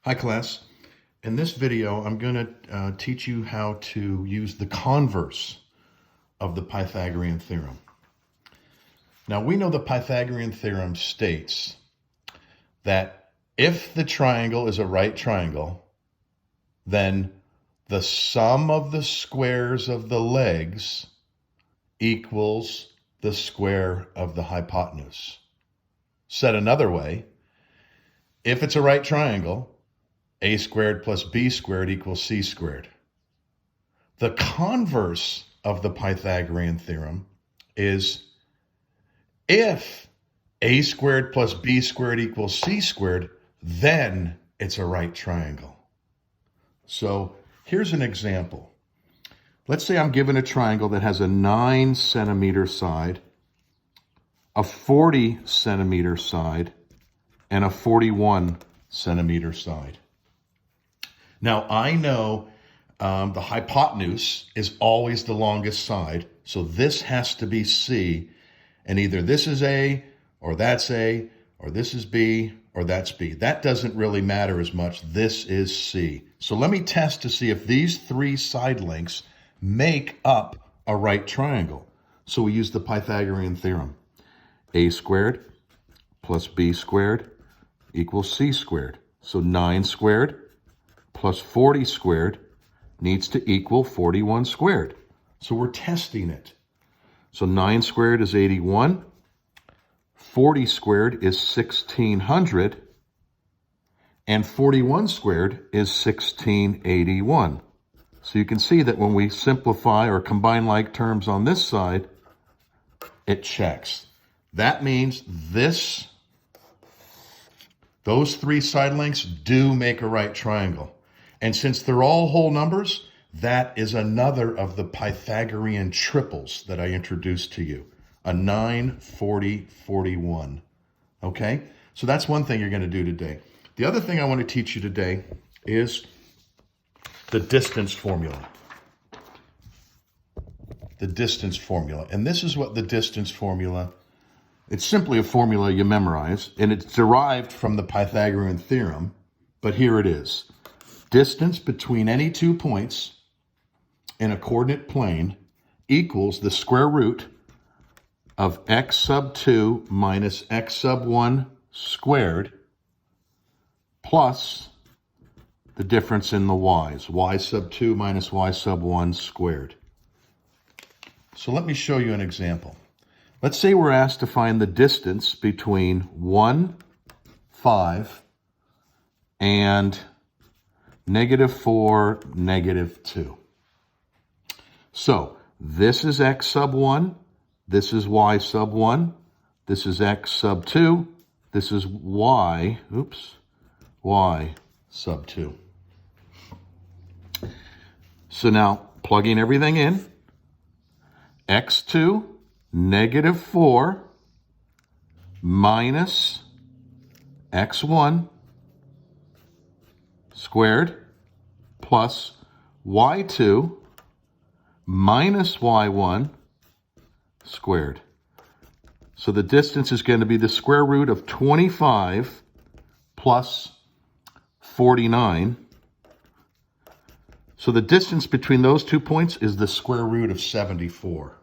Hi class. In this video, I'm going to teach you how to use the converse of the Pythagorean theorem. Now we know the Pythagorean theorem states that if the triangle is a right triangle, then the sum of the squares of the legs equals the square of the hypotenuse. Said another way, if it's a right triangle, a squared plus b squared equals c squared. The converse of the Pythagorean theorem is if a squared plus b squared equals c squared, then it's a right triangle. So here's an example. Let's say I'm given a triangle that has a 9 centimeter side, a 40 centimeter side, and a 41 centimeter side. Now, I know the hypotenuse is always the longest side, so this has to be C, and either this is A, or that's A, or this is B, or that's B. That doesn't really matter as much. This is C. So let me test to see if these three side lengths make up a right triangle. So we use the Pythagorean theorem. A squared plus B squared equals C squared. So 9 squared plus 40 squared needs to equal 41 squared. So we're testing it. So 9 squared is 81. 40 squared is 1600. And 41 squared is 1681. So you can see that when we simplify or combine like terms on this side, it checks. That means those three side lengths do make a right triangle. And since they're all whole numbers, that is another of the Pythagorean triples that I introduced to you. A 9, 40, 41. Okay? So that's one thing you're going to do today. The other thing I want to teach you today is the distance formula. The distance formula. And this is what the distance formula, it's simply a formula you memorize, and it's derived from the Pythagorean theorem, but here it is. Distance between any 2 points in a coordinate plane equals the square root of x sub 2 minus x sub 1 squared plus the difference in the y's, y sub 2 minus y sub 1 squared. So let me show you an example. Let's say we're asked to find the distance between 1, 5, and -4, -2. So this is x sub 1, this is y sub 1, this is x sub 2, this is y sub 2. So now plugging everything in, x2, -4 minus x1 squared plus y2 minus y1 squared. So the distance is going to be the square root of 25 plus 49. So the distance between those 2 points is the square root of 74.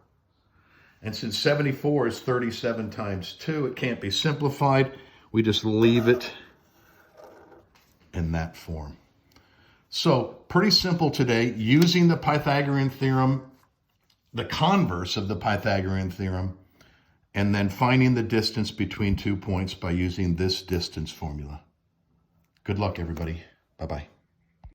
And since 74 is 37 times 2, it can't be simplified. We just leave it in that form. So pretty simple today, using the Pythagorean theorem, the converse of the Pythagorean theorem, and then finding the distance between 2 points by using this distance formula. Good luck, everybody. Bye-bye.